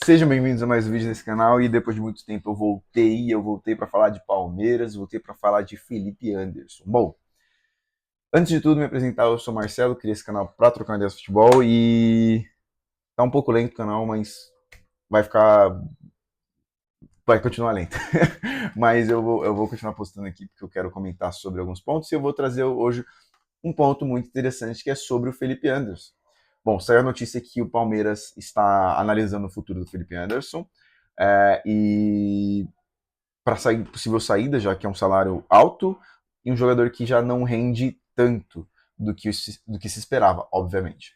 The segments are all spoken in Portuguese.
Sejam bem-vindos a mais um vídeo nesse canal e depois de muito tempo eu voltei para falar de Palmeiras, voltei para falar de Felipe Anderson. Bom, antes de tudo me apresentar, eu sou Marcelo, criei esse canal para trocar ideias de futebol e tá um pouco lento o canal, mas vai ficar, vai continuar lento. Mas eu vou continuar postando aqui porque eu quero comentar sobre alguns pontos e eu vou trazer hoje um ponto muito interessante que é sobre o Felipe Anderson. Bom, saiu a notícia que o Palmeiras está analisando o futuro do Felipe Anderson e para possível saída, já que é um salário alto e um jogador que já não rende tanto do que se esperava, obviamente.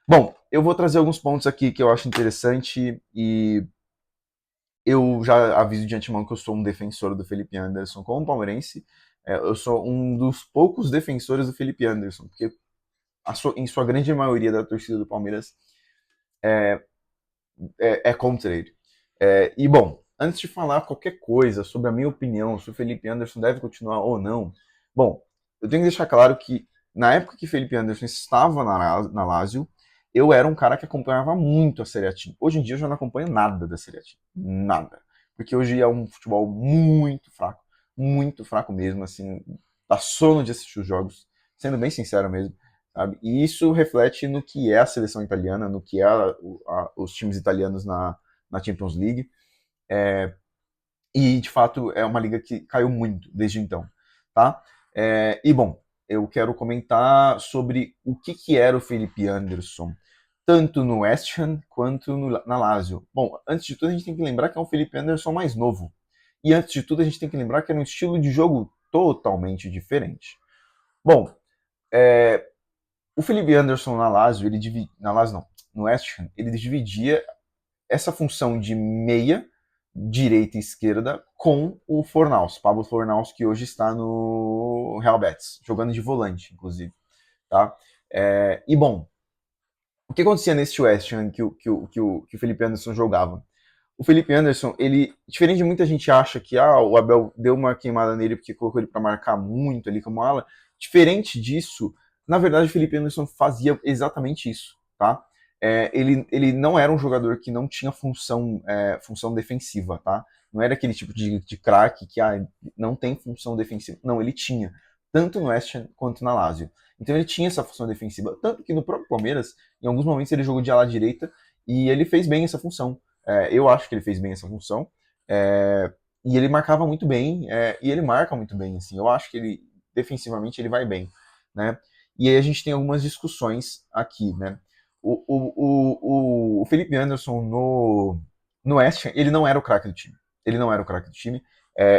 Bom, eu vou trazer alguns pontos aqui que eu acho interessante e eu já aviso de antemão que eu sou um defensor do Felipe Anderson como palmeirense. Eu sou um dos poucos defensores do Felipe Anderson, porque em sua grande maioria da torcida do Palmeiras é contra ele. E bom, antes de falar qualquer coisa sobre a minha opinião, se o Felipe Anderson deve continuar ou não, bom, eu tenho que deixar claro que na época que Felipe Anderson estava na Lazio, eu era um cara que acompanhava muito a Serie A. Hoje em dia eu já não acompanho nada da Serie A. Nada. Porque hoje é um futebol muito fraco mesmo, assim, dá sono de assistir os jogos, sendo bem sincero mesmo. Sabe? E isso reflete no que é a seleção italiana, no que é os times italianos na Champions League. E, de fato, é uma liga que caiu muito desde então. Tá? E, bom, eu quero comentar sobre o que era o Felipe Anderson, tanto no West Ham quanto na Lazio. Bom, antes de tudo, a gente tem que lembrar que é um Felipe Anderson mais novo. E, antes de tudo, a gente tem que lembrar que era um estilo de jogo totalmente diferente. Bom, é, o Felipe Anderson na Lazio, na Lazio não, no West Ham, ele dividia essa função de meia, direita e esquerda, com o Fornals, Pablo Fornals, que hoje está no Real Betis, jogando de volante, inclusive. Tá? E bom, o que acontecia nesse West Ham que o Felipe Anderson jogava? O Felipe Anderson, ele, diferente de muita gente acha que o Abel deu uma queimada nele porque colocou ele para marcar muito ali como ala, diferente disso, na verdade o Felipe Anderson fazia exatamente isso, tá? Ele não era um jogador que não tinha função defensiva, tá? Não era aquele tipo de craque que não tem função defensiva. Não, ele tinha, tanto no West Ham quanto na Lazio. Então ele tinha essa função defensiva, tanto que no próprio Palmeiras, em alguns momentos ele jogou de ala direita e ele fez bem essa função. Eu acho que ele fez bem essa função. E ele marcava muito bem, e ele marca muito bem. Assim, eu acho que ele, defensivamente, ele vai bem. Né? E aí a gente tem algumas discussões aqui. Né? O Felipe Anderson no West Ham, ele não era o craque do time. Ele não era o craque do time.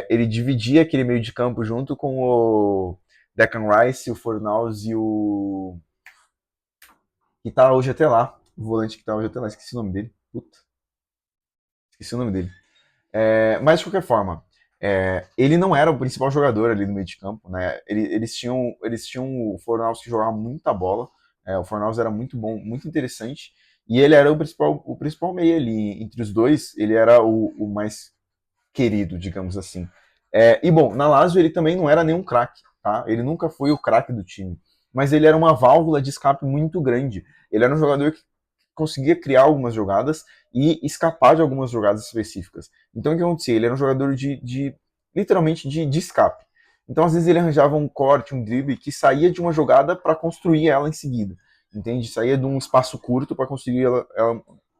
Ele dividia aquele meio de campo junto com o Declan Rice, o Fornals e o. Que tá hoje até lá. O volante que tá hoje até lá, esqueci o nome dele. Puta, esqueci o nome dele. Mas de qualquer forma, ele não era o principal jogador ali no meio de campo, né? Eles tinham o Fornals que jogava muita bola. O Fornals era muito bom, muito interessante. E ele era o principal meio ali. Entre os dois, ele era o mais querido, digamos assim. E bom, na Lazio ele também não era nenhum craque, tá? Ele nunca foi o craque do time. Mas ele era uma válvula de escape muito grande. Ele era um jogador que conseguia criar algumas jogadas e escapar de algumas jogadas específicas. Então o que acontecia? Ele era um jogador literalmente de escape. Então às vezes ele arranjava um corte, um drible que saía de uma jogada para construir ela em seguida. Entende? Saía de um espaço curto para construir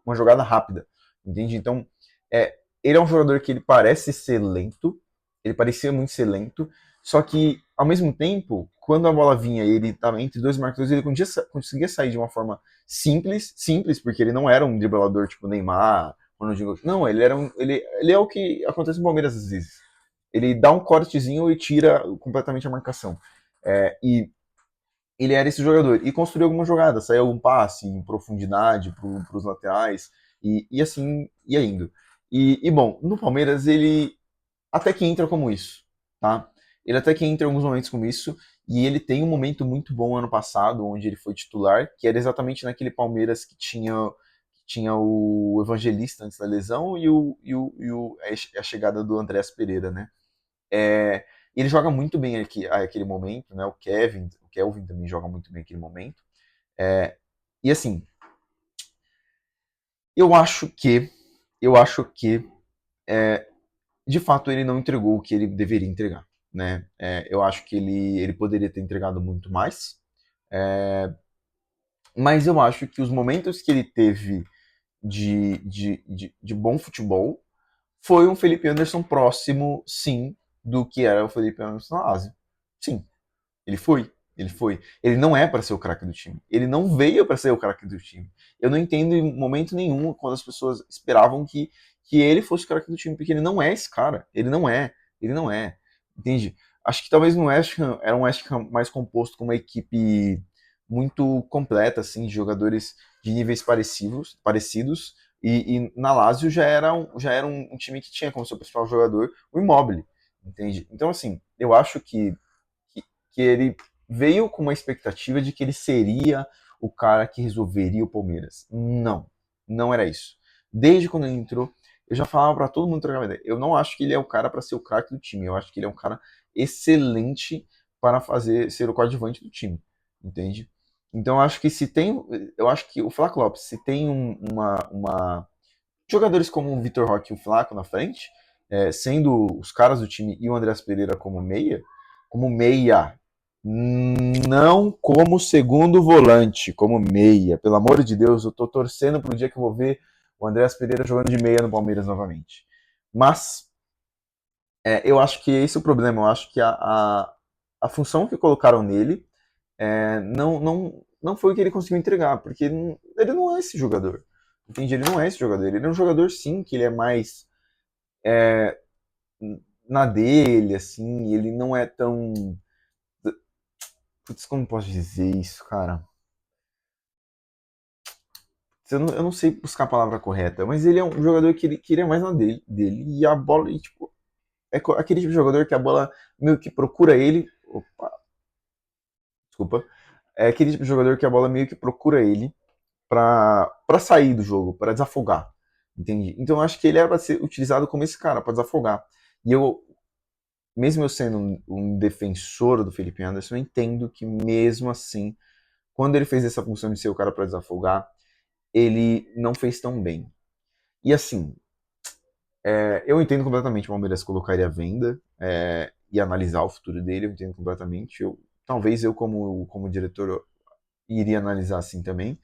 uma jogada rápida. Entende? Então ele é um jogador que ele parece ser lento, ele parecia muito ser lento, só que ao mesmo tempo, quando a bola vinha e ele estava entre dois marcadores, ele conseguia sair de uma forma simples, porque ele não era um driblador tipo Neymar, Ronaldinho. Não, ele é o que acontece no Palmeiras às vezes. Ele dá um cortezinho e tira completamente a marcação. E ele era esse jogador. E construiu algumas jogadas, saiu algum passe em profundidade para os laterais, e assim ia indo. Bom, no Palmeiras ele até que entra como isso, tá? Ele até que entra em alguns momentos como isso, e ele tem um momento muito bom ano passado, onde ele foi titular, que era exatamente naquele Palmeiras que tinha o Evangelista antes da lesão a chegada do Andréas Pereira, né? Ele joga muito bem aquele momento, né? O Kelvin também joga muito bem aquele momento. E assim, eu acho que eu acho que, de fato, ele não entregou o que ele deveria entregar, né? Eu acho que ele poderia ter entregado muito mais, é, mas eu acho que os momentos que ele teve de bom futebol foi um Felipe Anderson próximo, sim, do que era o Felipe Anderson na Ásia. Sim, ele foi. Ele foi. Ele não é para ser o craque do time. Ele não veio para ser o craque do time. Eu não entendo em momento nenhum quando as pessoas esperavam que ele fosse o craque do time, porque ele não é esse cara. Ele não é. Ele não é. Entende? Acho que talvez no West Ham era um West Ham mais composto com uma equipe muito completa, assim, de jogadores de níveis parecidos. E na Lazio já era um time que tinha como seu principal jogador o Immobile. Entende? Então, assim, eu acho que, que ele veio com uma expectativa de que ele seria o cara que resolveria o Palmeiras. Não, não era isso. Desde quando ele entrou, eu já falava para todo mundo trocar ideia. Eu não acho que ele é o cara para ser o craque do time. Eu acho que ele é um cara excelente para fazer ser o coadjuvante do time, entende? Então eu acho que se tem, eu acho que o Flaco Lopes, se tem uma jogadores como o Vitor Roque e o Flaco na frente, sendo os caras do time e o Andreas Pereira como meia, não como segundo volante, como meia. Pelo amor de Deus, eu tô torcendo pro dia que eu vou ver o Andreas Pereira jogando de meia no Palmeiras novamente. Mas eu acho que esse é o problema. Eu acho que a função que colocaram nele não foi o que ele conseguiu entregar, porque ele não é esse jogador. Entende? Ele não é esse jogador. Ele é um jogador, sim, que ele é mais na dele, assim, ele não é tão. Putz, como posso dizer isso, cara? Eu não sei buscar a palavra correta, mas ele é um jogador que ele é mais na dele e a bola, e, tipo, aquele tipo de jogador que a bola meio que procura ele. Opa, desculpa. É aquele tipo de jogador que a bola meio que procura ele pra sair do jogo, pra desafogar. Entende? Então eu acho que ele era pra ser utilizado como esse cara, pra desafogar. E mesmo eu sendo um defensor do Felipe Anderson, eu entendo que mesmo assim, quando ele fez essa função de ser o cara pra desafogar, ele não fez tão bem. E assim, eu entendo completamente o Palmeiras colocar ele à venda e analisar o futuro dele, eu entendo completamente. Talvez eu, como diretor, eu iria analisar assim também.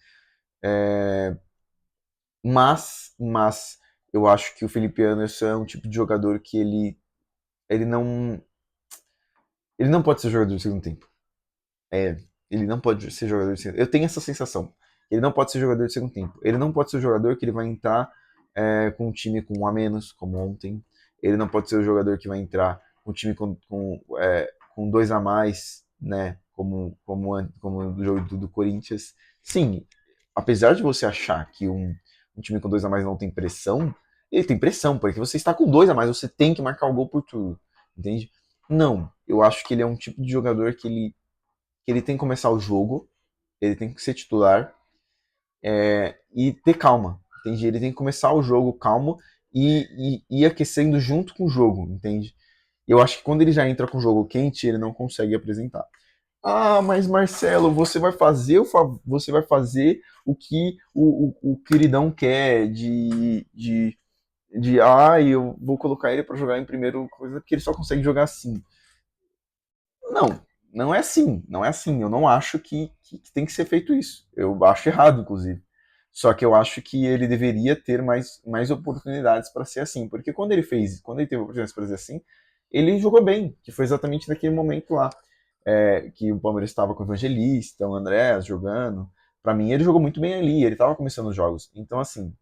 Mas eu acho que o Felipe Anderson é um tipo de jogador que ele não, ele não pode ser jogador de segundo tempo. É, ele não pode ser jogador de segundo tempo. Eu tenho essa sensação. Ele não pode ser jogador de segundo tempo. Ele não pode ser o jogador que ele vai entrar com um time com um a menos, como ontem. Ele não pode ser o jogador que vai entrar com um time com dois a mais, né? Como no jogo do Corinthians. Sim, apesar de você achar que um time com dois a mais não tem pressão, ele tem pressão, porque você está com dois a mais, você tem que marcar o gol por tudo. Entende? Não, eu acho que ele é um tipo de jogador que ele tem que começar o jogo, ele tem que ser titular e ter calma, entende? Ele tem que começar o jogo calmo e ir aquecendo junto com o jogo, entende? Eu acho que quando ele já entra com o jogo quente, ele não consegue apresentar. Ah, mas Marcelo, você vai fazer o que o queridão quer eu vou colocar ele para jogar em primeiro coisa porque ele só consegue jogar assim. Não, não é assim, não é assim. Eu não acho que tem que ser feito isso. Eu acho errado, inclusive. Só que eu acho que ele deveria ter mais oportunidades para ser assim. Porque quando ele teve oportunidades para ser assim, ele jogou bem, que foi exatamente naquele momento lá. Que o Palmeiras estava com o Evangelista, o Andrés jogando. Para mim, ele jogou muito bem ali, ele estava começando os jogos. Então, assim,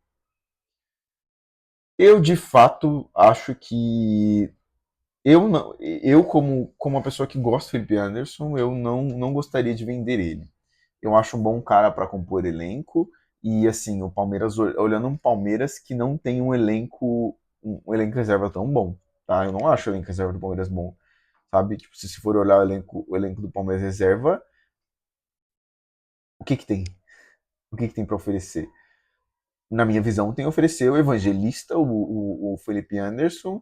eu de fato acho que eu como uma pessoa que gosta do Felipe Anderson, eu não gostaria de vender ele. Eu acho um bom cara para compor elenco e assim, o Palmeiras olhando um Palmeiras que não tem um elenco reserva tão bom, tá? Eu não acho o elenco reserva do Palmeiras bom, sabe? Tipo, se for olhar o elenco do Palmeiras reserva, o que que tem? O que que tem para oferecer? Na minha visão, tem a oferecer o Evangelista, o Felipe Anderson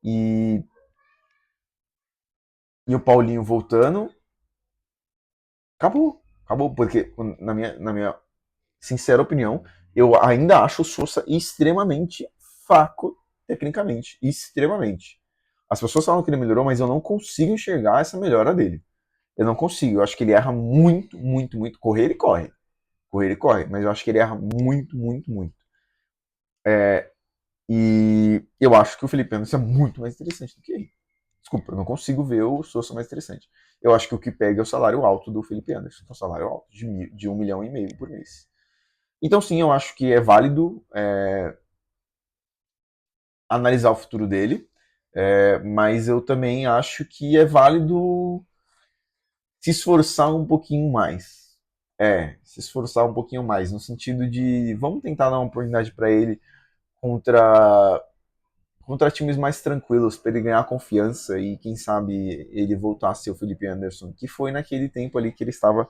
e, e o Paulinho voltando. Acabou. Acabou, porque na minha sincera opinião, eu ainda acho o Sousa extremamente fraco tecnicamente, extremamente. As pessoas falam que ele melhorou, mas eu não consigo enxergar essa melhora dele. Eu não consigo. Eu acho que ele erra muito, muito, muito. Correr ele corre. Correr ele corre. Mas eu acho que ele erra muito, muito, muito. E eu acho que o Felipe Anderson é muito mais interessante do que ele. Desculpa, eu não consigo ver o Sousa mais interessante. Eu acho que o que pega é o salário alto do Felipe Anderson. Que é um salário alto de 1,5 milhão por mês. Então, sim, eu acho que é válido analisar o futuro dele. Mas eu também acho que é válido se esforçar um pouquinho mais. Se esforçar um pouquinho mais, no sentido de vamos tentar dar uma oportunidade para ele contra, contra times mais tranquilos, para ele ganhar confiança e quem sabe ele voltar a ser o Felipe Anderson, que foi naquele tempo ali que ele estava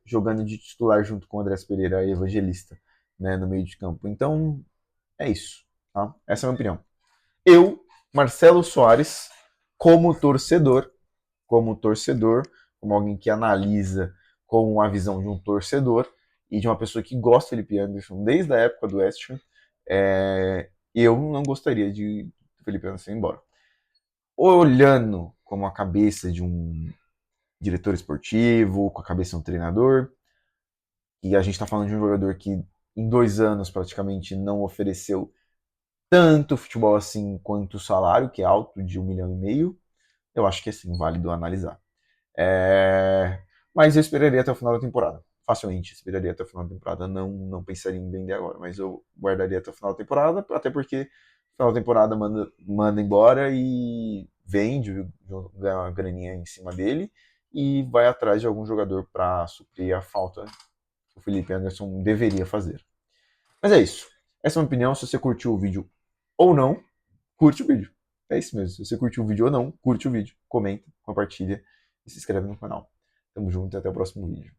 jogando de titular junto com o Andrés Pereira e Evangelista, né, no meio de campo. Então, é isso. Tá? Essa é a minha opinião. Eu, Marcelo Soares, como torcedor, como torcedor, como alguém que analisa com a visão de um torcedor e de uma pessoa que gosta de Felipe Anderson desde a época do West Ham, eu não gostaria de Felipe Anderson ir embora. Olhando como a cabeça de um diretor esportivo, com a cabeça de um treinador, e a gente está falando de um jogador que em 2 anos praticamente não ofereceu tanto futebol assim quanto o salário, que é alto, de 1,5 milhão, eu acho que é sim válido analisar. Mas eu esperaria até o final da temporada. Facilmente, esperaria até o final da temporada. Não pensaria em vender agora, mas eu guardaria até o final da temporada, até porque no final da temporada manda embora e vende, ganha uma graninha em cima dele e vai atrás de algum jogador para suprir a falta que o Felipe Anderson deveria fazer. Mas é isso. Essa é a minha opinião. Se você curtiu o vídeo ou não, curte o vídeo. É isso mesmo. Se você curtiu o vídeo ou não, curte o vídeo, comenta, compartilha e se inscreve no canal. Tamo junto e até o próximo vídeo.